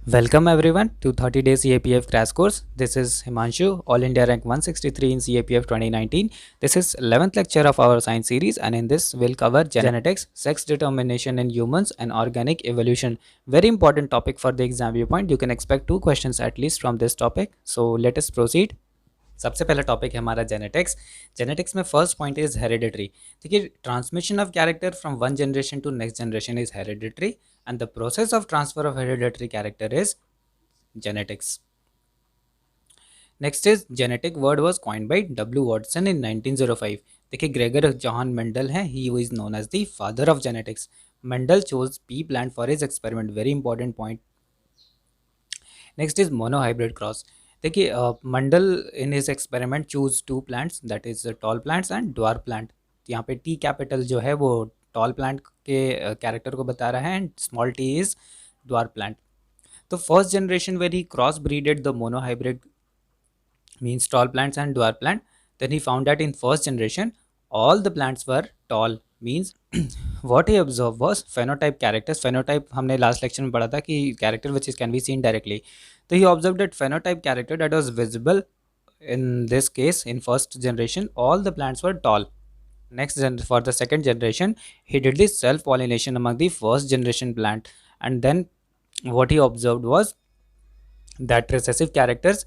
Welcome everyone to 30 days CAPF crash course. This is Himanshu, All India rank 163 in CAPF 2019. This is 11th lecture of our science series, and in this we'll cover genetics, sex determination in humans and organic evolution. Very important topic for the exam viewpoint. You can expect two questions at least from this topic. So let us proceed. सबसे पहला topic है हमारा genetics. Genetics में first point is hereditary. देखिए, transmission of character from one generation to next generation is hereditary and the process of transfer of hereditary character is genetics. Next is genetic word was coined by W. Watson in 1905. देखिए, Gregor John Mendel है, he is known as the father of genetics. Mendel chose pea plant for his experiment. Very important point. Next is monohybrid cross. देखिए, Mendel in his experiment choose two plants, that is tall plants and dwarf plant. यहाँ पे T capital जो है वो tall plant के character को बता रहा है and small T is dwarf plant. तो first generation where he cross breeded the monohybrid means tall plants and dwarf plant, then he found that in first generation all the plants were tall, means what he observed was phenotype characters. Phenotype हमने last lecture में पढ़ा था कि character which is can be seen directly. तो he observed that phenotype character that was visible in this case in first generation all the plants were tall. For the second generation he did the self pollination among the first generation plant, and then what he observed was that recessive characters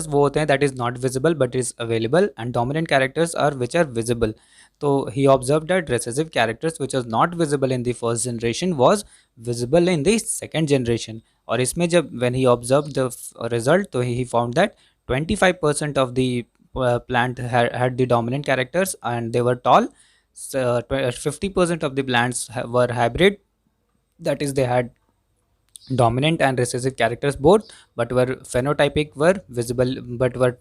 वो होते हैं that is not visible but is available, and dominant characters are which are visible. So he observed that recessive characters which was not visible in the first generation was visible in the second generation. और इसमें जब when he observed the result, तो he found that 25% of the plant had the dominant characters and they were tall. So 50% of the plants were hybrid, that is they had dominant and recessive characters both, but were phenotypic were visible, but were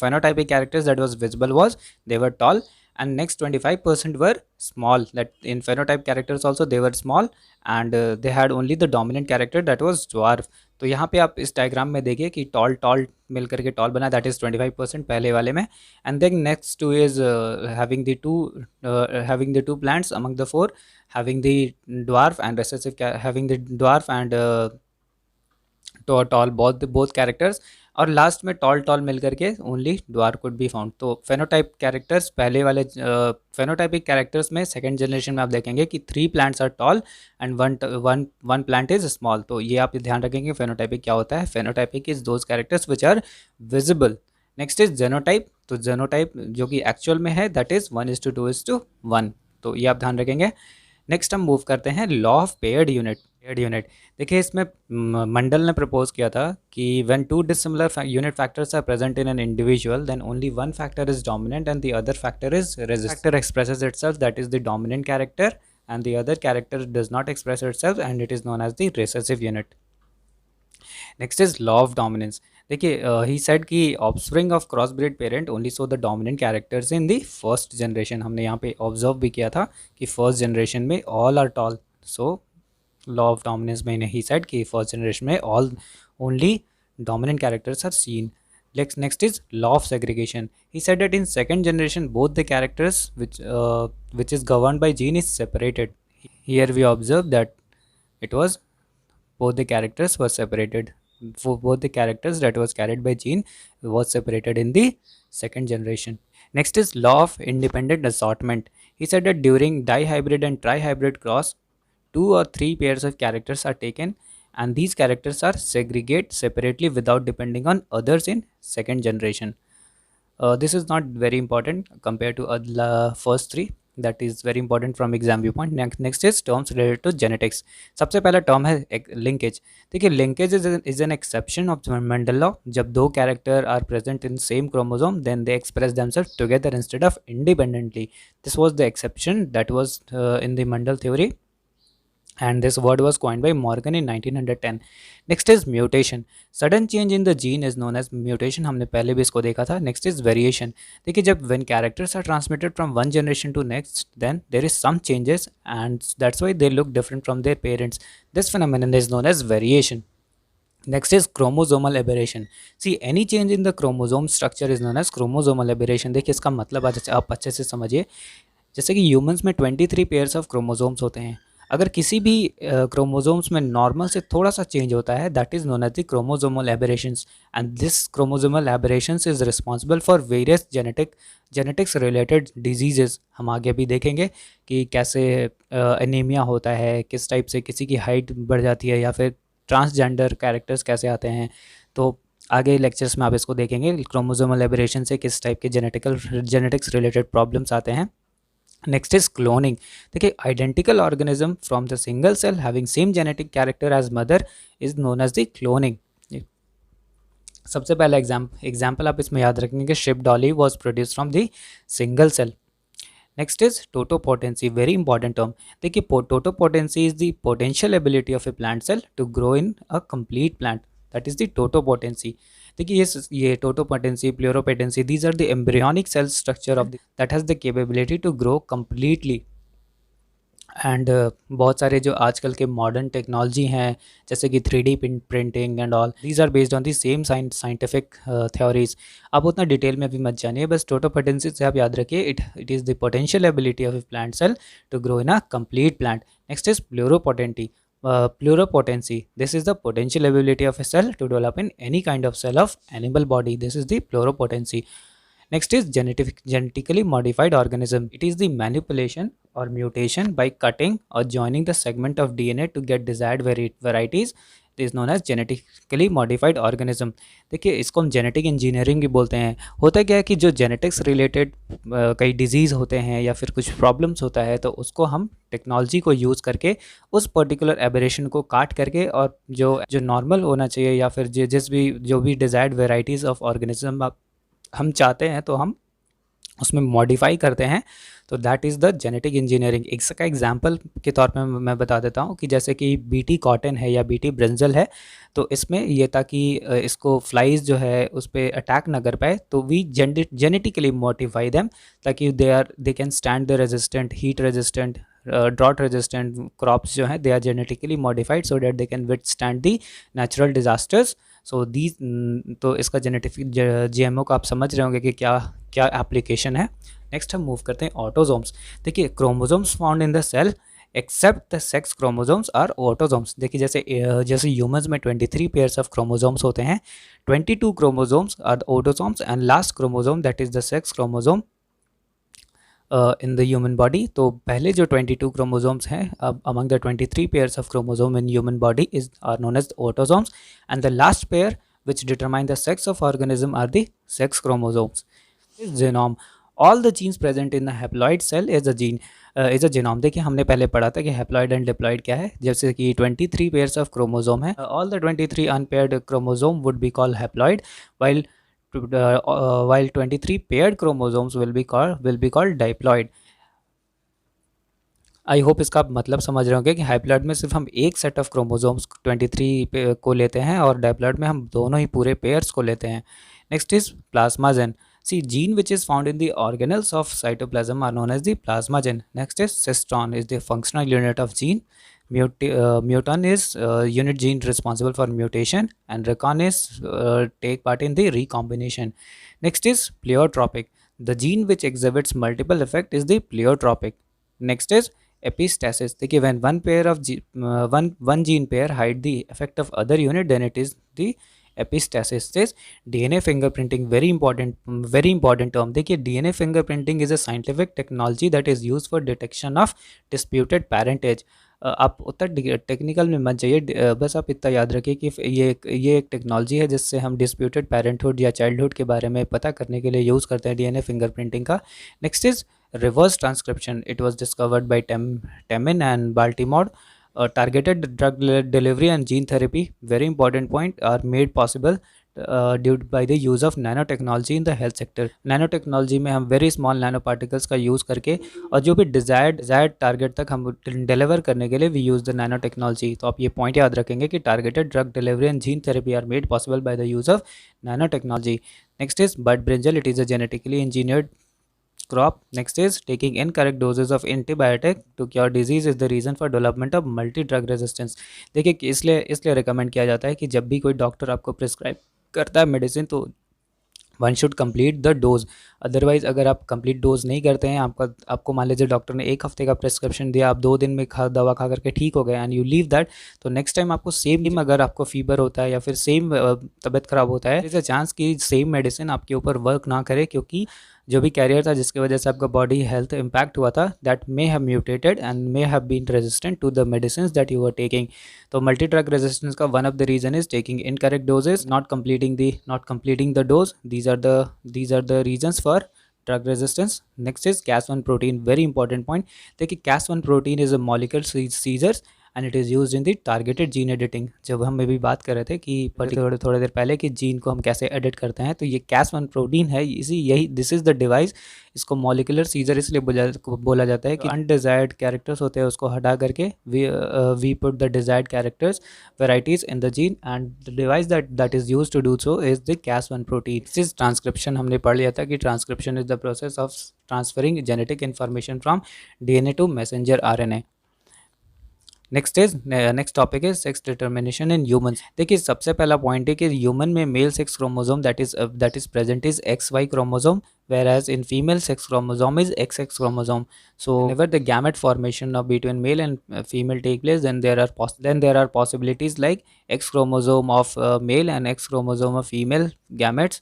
phenotypic characters that was visible was they were tall, and next 25% were small, that in phenotype characters also they were small, and they had only the dominant character that was dwarf. तो यहाँ पे आप इस diagram में देखिए कि toll tall मिल करके टॉल बना, दैट इज 25% पहले वाले में, and then next two is having the two plants among the four, having the dwarf and recessive having the dwarf and tall both characters, और लास्ट में टॉल टॉल मिल करके only dwarf could be found. तो phenotype characters पहले वाले phenotypic characters में second generation में आप देखेंगे कि 3 plants are tall and one plant is small. तो ये आप ध्यान रखेंगे फेनोटाइपिक क्या होता है. Phenotypic is those characters which are visible. Next is genotype. तो जेनोटाइप जो कि एक्चुअल में है दैट इज 1:2:1. तो ये आप ध्यान रखेंगे. नेक्स्ट हम मूव करते हैं लॉ ऑफ पेयर्ड यूनिट. देखिए, इसमें मंडल ने प्रपोज किया था कि when two dissimilar unit factors are present in an individual then only one factor is dominant and the other factor is resistant. Factor expresses itself, that is the dominant character, and the other character does not express itself and it is known as the recessive unit. Next is law of dominance. देखिए, he said कि offspring of cross breed parent only so the dominant characters in the first generation. हमने यहाँ पे observe भी किया था कि first generation में all are tall. So law of dominance में ही सेड कि फर्स्ट जनरेशन में all only dominant characters are seen. Next is law of segregation. He said that in second generation both the characters which is governed by gene is separated. Here we observe that it was both the characters were separated. For both the characters that was carried by gene was separated in the second generation. Next is law of independent assortment. He said that during dihybrid and trihybrid cross 2 or 3 pairs of characters are taken and these characters are segregated separately without depending on others in second generation. This is not very important compared to first 3. That is very important from exam viewpoint. Next is terms related to genetics. सबसे पहला term है linkage. देखिए, linkage is an exception of Mendel law. जब 2 character are present in same chromosome then they express themselves together instead of independently. This was the exception that was in the Mendel theory, and this word was coined by Morgan in 1910. Next is mutation. Sudden change in the gene is known as mutation. हमने पहले भी इसको देखा था. Next is variation. देखिए, जब when characters are transmitted from one generation to next then there is some changes and that's why they look different from their parents. This phenomenon is known as variation. Next is chromosomal aberration. See, any change in the chromosome structure is known as chromosomal aberration. देखिए, इसका मतलब आप अच्छे से समझिए. जैसे कि humans में 23 पेयर्स ऑफ क्रोमोसोम्स होते हैं. अगर किसी भी क्रोमोसोम्स में नॉर्मल से थोड़ा सा चेंज होता है, that is known as the chromosomal aberrations, and this chromosomal aberrations is responsible for various genetics related diseases. हम आगे भी देखेंगे कि कैसे एनीमिया होता है, किस टाइप से किसी की हाइट बढ़ जाती है, या फिर ट्रांसजेंडर कैरेक्टर्स कैसे आते हैं। तो आगे लेक्चर्स में आप इसको देखेंगे, क्रोमोसोमल एबरेशन से किस टाइप के जेनेटिक्स रिलेटेड प्रॉब्लम्स आते हैं। Next is cloning. देखिए, identical organism from the single cell having same genetic character as mother is known as the cloning. सबसे पहला एग्जाम्पल आप इसमें याद रखेंगे कि sheep Dolly was produce from the single cell. Next is totipotency, very important term. देखिए, totipotency is the potential ability of a plant cell to grow in a complete plant, that is the totipotency. देखिए, ये टोटोपोटेंसी, प्लूरोपोटेंसी, these are the embryonic cell structure of that has the capability to grow completely. And बहुत सारे जो आजकल के modern technology हैं, जैसे कि 3D printing and all, these are based on the same scientific theories. आप उतना डिटेल में भी मत जानिए, बस टोटोपोटेंसी से आप याद रखिए, it is the potential ability of a plant cell to grow in a complete plant. Next is pluripotency, this is the potential ability of a cell to develop in any kind of cell of animal body, this is the pluripotency. Next is genetically modified organism, it is the manipulation or mutation by cutting or joining the segment of DNA to get desired varieties, it is known as genetically modified organism। देखिए, इसको हम genetic engineering भी बोलते हैं। होता क्या है कि जो जेनेटिक्स रिलेटेड कई डिजीज़ होते हैं या फिर कुछ प्रॉब्लम्स होता है, तो उसको हम टेक्नोलॉजी को यूज़ करके उस पर्टिकुलर एबरेशन को काट करके, और जो जो नॉर्मल होना चाहिए या फिर जो भी डिज़ायर्ड वेराइटीज़ ऑफ ऑर्गेनिज्म हम चाहते हैं, तो हम उसमें मॉडिफाई करते हैं। तो that is the genetic engineering. इसका एग्जांपल के तौर पे मैं बता देता हूँ कि जैसे कि बीटी कॉटन है या बीटी ब्रिंजल है, तो इसमें ये ताकि इसको फ्लाइज जो है उस पर अटैक ना कर पाए, तो वी जेनेटिकली मॉडिफाई देम, ताकि they can stand the resistant, heat resistant, drought resistant crops जो हैं, they are genetically modified so that they can withstand the natural disasters. So these, तो इसका जेनेटिक GMO का आप समझ रहे होंगे कि क्या क्या एप्लीकेशन है। नेक्स्ट हम मूव करते हैं ऑटोजोम्स। देखिए, chromosomes found in the cell except the sex chromosomes are autosomes. देखिए, जैसे ह्यूमंस में 23 पेयर्स ऑफ क्रोमोजोम्स होते हैं, 22 chromosomes are the autosomes, and last chromosome that is the sex chromosome in the human body. तो पहले जो 22 chromosomes हैं among the 23 pairs of chromosome in human body is are known as autosomes, and the last pair which determine the sex of organism are the sex chromosomes. Genome, all the genes present in the haploid cell is a genome। देखिए, हमने पहले पढ़ा था कि haploid and diploid क्या है। जैसे कि 23 पेयर्स ऑफ क्रोमोसोम है, all the 23 unpaired chromosome would be called haploid, while 23 paired chromosomes will be called diploid। I hope इसका आप मतलब समझ रहे होंगे कि हाइप्लॉइड में सिर्फ हम एक सेट ऑफ क्रोमोसोम्स 23 को लेते हैं, और डाइप्लॉइड में हम दोनों ही पूरे पेयर्स को लेते हैं। Next is plasmagene. See, gene which is found in the organelles of cytoplasm are known as the plasmagene. Next is cistron is the functional unit of gene. Muton is unit gene responsible for mutation, and recon is take part in the recombination. Next is pleiotropic. The gene which exhibits multiple effect is the pleiotropic. Next is epistasis। देखिए, when one gene pair hide the effect of other unit, then it is the epistasis। is DNA fingerprinting, very important term। देखिए, DNA fingerprinting is a scientific technology that is used for detection of disputed parentage। आप उतना technical में मत जाइए, बस आप इतना याद रखिए कि ये एक टेक्नोलॉजी है जिससे हम डिस्प्यूटेड पेरेंटहुड या चाइल्डहुड के बारे में पता करने के लिए यूज़ करते हैं DNA फिंगरप्रिंटिंग का। Next is reverse transcription. It was discovered by Temin and Baltimore. Targeted drug delivery and gene therapy, very important point, are made possible due by the use of nanotechnology in the health sector। nanotechnology में हम very small nanoparticles का use करके, और जो भी desired target तक हम deliver करने के लिए we use the nanotechnology। तो आप ये पॉइंट याद रखेंगे कि targeted drug delivery and gene therapy are made possible by the use of nanotechnology। Next is bud brinjal, it is a genetically engineered crop। Next is taking incorrect doses of antibiotic to cure disease is the reason for development of multi drug resistance। देखिए, कि इसलिए recommend किया जाता है कि जब भी कोई डॉक्टर आपको प्रिस्क्राइब करता है मेडिसिन, तो one should complete the dose. Otherwise अगर आप कंप्लीट डोज नहीं करते हैं, आपको मान लीजिए डॉक्टर ने 1 हफ्ते का प्रिस्क्रिप्शन दिया, आप 2 दिन में दवा खा करके ठीक हो गए एंड यू लीव दैट, तो नेक्स्ट टाइम आपको सेम, अगर आपको फीवर होता है या फिर सेम तबीयत खराब होता है, इज अ चांस कि सेम मेडिसिन आपके ऊपर वर्क ना करे, क्योंकि जो भी कैरियर था जिसकी वजह से आपका बॉडी हेल्थ इम्पैक्ट हुआ था, that may have mutated and may have been resistant to the medicine that you are taking. तो मल्टी ड्रग रेजिस्टेंस का one of the reason is taking incorrect doses, not completing the dose. These are the reasons for drug resistance. Next is Cas1 protein, very important point. देखिए Cas1 protein is a molecule seizures and it is use in the targeted gene editing. जब हम अभी बात कर रहे थे कि थोड़ी देर पहले कि जीन को हम कैसे एडिट करते हैं, तो ये Cas1 प्रोटीन है, यही दिस इज़ द डिवाइस। इसको मॉलिकुलर सीजर इसलिए बोला जाता है कि अनडिजायर्ड कैरेक्टर्स होते हैं उसको हटा करके we put the desired characters varieties in the gene, and the device that is use to do so is the Cas1 protein. This is transcription. हमने पढ़ लिया था कि transcription is the process of transferring genetic information from DNA to messenger RNA। Next topic है sex determination in humans. देखिए सबसे पहला point है कि ह्यूमन में male sex chromosome that is present is XY chromosome, whereas in female sex chromosome is XX chromosome. So whenever the gamete formation of between male and female take place, then there are possibilities like X chromosome of male and X chromosome of female gametes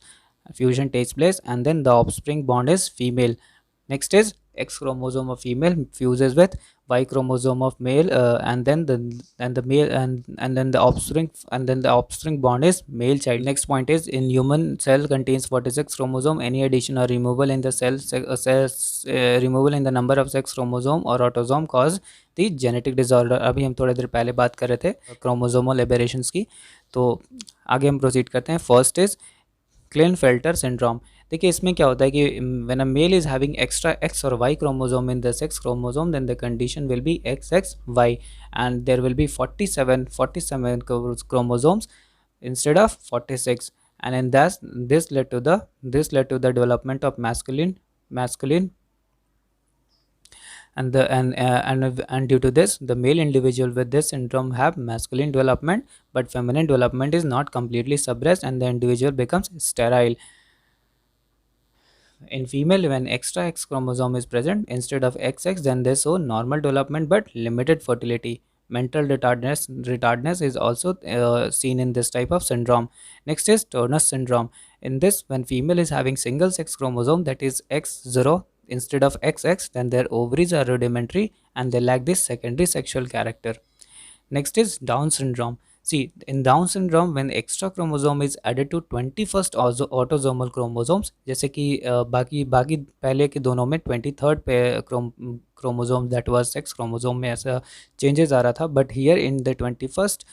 fusion takes place, and then the offspring bond is female. Next is X chromosome of female fuses with Y chromosome of male, and then the male and then the offspring bond is male child. Next point is in human cell contains 46 chromosome. Any addition or removal in the removal in the number of sex chromosome or autosome cause the genetic disorder. अभी हम थोड़ी देर पहले बात कर रहे थे chromosomal एबेरेशंस की, तो आगे हम प्रोसीड करते हैं। First is Klinefelter syndrome. देखिए इसमें क्या होता है कि when a male is having extra X और Y chromosome in the sex chromosome, then the condition will be XXY and there will be 47 chromosomes instead of 46, and in this led to the development of masculine and due to this the male individual with this syndrome have masculine development, but feminine development is not completely suppressed and the individual becomes sterile. In female, when extra X chromosome is present instead of XX, then they show normal development but limited fertility. Mental retardedness is also seen in this type of syndrome. Next is Turner syndrome. In this, when female is having single sex chromosome, that is X0 instead of XX, then their ovaries are rudimentary and they lack this secondary sexual character. Next is Down syndrome. See, in Down syndrome, when extra chromosome is added to 21st autosomal chromosomes, जैसे कि बाकी पहले के दोनों में 23rd पे chromosome that was sex chromosome में ऐसा चेंजेस आ रहा था, but here in the 21st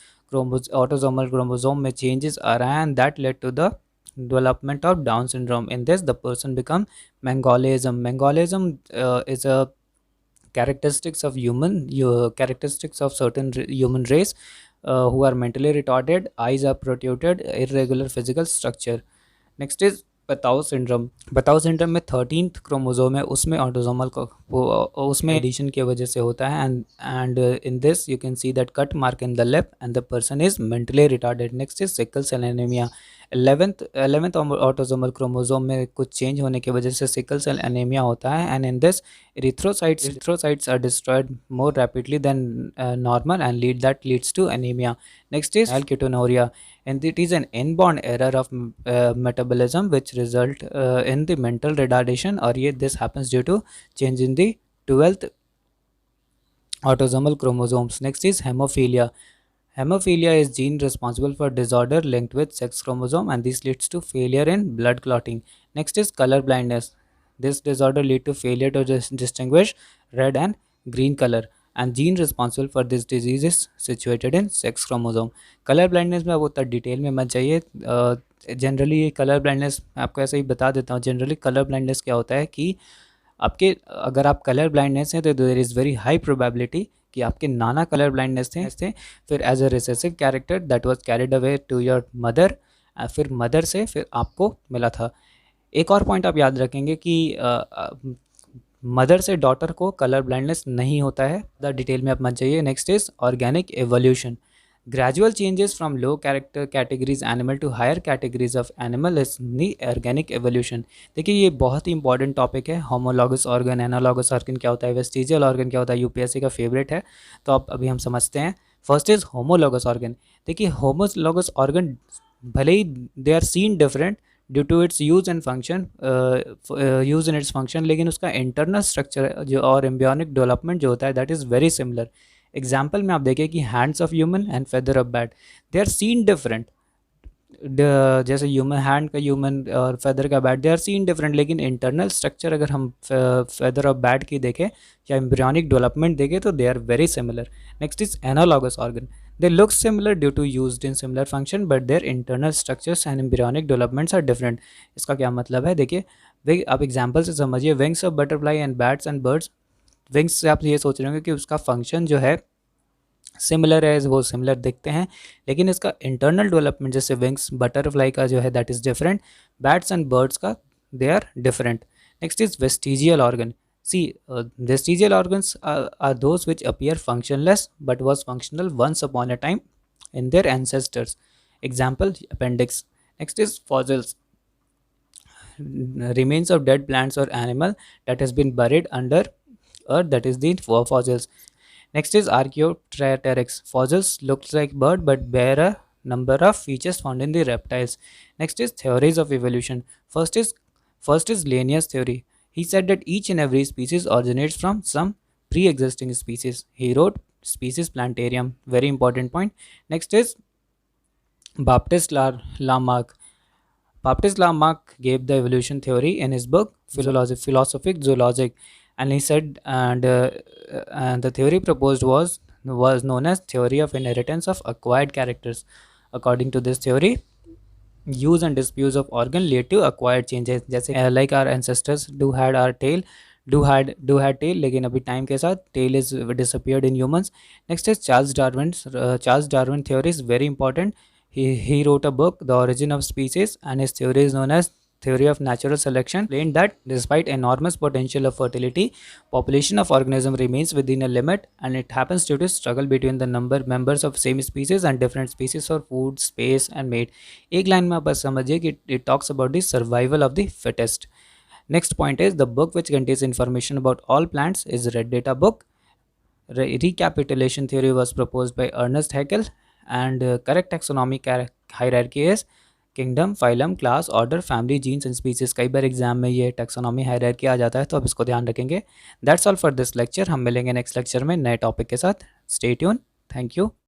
autosomal chromosome में चेंजेस आ रहा है, and that led to the development of Down syndrome. In this, the person become Mongolism. Mongolism is a characteristics of certain human race who are mentally retarded, eyes are protruded, irregular physical structure. Next is बताओ syndrome. बताओ syndrome में 13th chromosome है, उसमें autosomal उसमें addition की वजह से होता है, and in this you can see that cut mark in the left and the person is mentally retarded. Next is sickle cell anaemia. 11th autosomal chromosome में कुछ चेंज होने की वजह से सिकल सेल एनीमिया होता है, and in this erythrocytes are destroyed more rapidly than normal and leads to anemia. Next is alketonuria, and it is an inborn error of metabolism which result in the mental retardation, or this happens due to change in the 12th autosomal chromosomes. Next is hemophilia. Hemophilia is gene responsible for disorder linked with sex chromosome, and this leads to failure in blood clotting. Next is color blindness. This disorder lead to failure to distinguish red and green color, and gene responsible for this disease is situated in sex chromosome. Colour blindness में अब उतना detail में मत जाइए। Generally colour blindness मैं आपको ऐसे ही बता देता हूँ। जनरली कलर ब्लाइंडनेस क्या होता है कि अगर आप कलर ब्लाइंडनेस हैं तो there is very high probability कि आपके नाना कलर ब्लाइंडनेस थे, फिर as a recessive character that was carried away to your mother, फिर मदर से फिर आपको मिला था। एक और पॉइंट आप याद रखेंगे कि मदर से डॉटर को कलर ब्लाइंडनेस नहीं होता है, ज़्यादा डिटेल में आप मत जाइए। Next is organic evolution. Gradual changes from low character categories animal to higher categories of animal is the organic evolution। देखिए ये बहुत ही इंपॉर्टेंट टॉपिक है, होमोलॉगस ऑर्गन, एनालॉगस ऑर्गन क्या होता है, वेस्टिजियल ऑर्गन क्या होता है, यूपीएससी का फेवरेट है। तो अब अभी हम समझते हैं। First is homologous organ. देखिए होमोलॉगस ऑर्गन भले ही they are seen different due to its use and function, use in its function, लेकिन उसका इंटरनल स्ट्रक्चर जो और एम्ब्रियोनिक डेवलपमेंट जो होता है that is very similar. Example में आप देखिए कि hands of human and feather of bat, they are seen different. जैसे ह्यूमन हैंड का ह्यूमन और फेदर का bat, they are seen different, लेकिन इंटरनल स्ट्रक्चर अगर हम फेदर ऑफ बैट की देखें या एम्ब्रियोनिक डेवलपमेंट देखें तो they are very similar. Next is analogous organ. They look similar due to used in similar function but their internal structures and embryonic developments are different। इसका क्या मतलब है देखिए, आप एग्जांपल से समझिए। Wings of butterfly and bats and birds, wings से आप ये सोच रहे होंगे कि उसका फंक्शन जो है सिमिलर है, वो सिमिलर दिखते हैं, लेकिन इसका इंटरनल डेवलपमेंट जैसे विंग्स बटरफ्लाई का जो है that is different, bats and birds का they are different. Next is vestigial organ. See, vestigial organs are those which appear functionless but was functional once upon a time in their ancestors. Example, appendix. Next is fossils, remains of dead plants or animal that has been buried under earth, that is the fossils. Next is Archaeopteryx. Fossils looks like bird but bear a number of features found in the reptiles. Next is theories of evolution. First is Linnaeus theory. He said that each and every species originates from some pre-existing species. He wrote Species Plantarium. Very important point. Next is Baptiste Lamarck. Baptiste Lamarck gave the evolution theory in his book Philosophic Zoologic, and he said, and the theory proposed was known as theory of inheritance of acquired characters. According to this theory, use and disuse of organ lead to acquired changes, जैसे like our ancestors do had our tail, do had tail, लेकिन अभी time के साथ tail is disappeared in humans. Next is Charles Darwin theory is very important. He wrote a book, The Origin of Species, and his theory is known as theory of natural selection. Explained that despite enormous potential of fertility, population of organism remains within a limit, and it happens due to struggle between the members of same species and different species for food, space and mate. एक line में आप बस समझिए कि it talks about the survival of the fittest. Next point is the book which contains information about all plants is Red Data book. Recapitulation theory was proposed by Ernest Haeckel, and correct taxonomic hierarchy is kingdom, phylum, class, order, family, genus and species. कई बार exam में ये taxonomy hierarchy आ जाता है, तो आप इसको ध्यान रखेंगे। That's all for this lecture. हम मिलेंगे नेक्स्ट लेक्चर में नए टॉपिक के साथ। Stay tune. Thank you.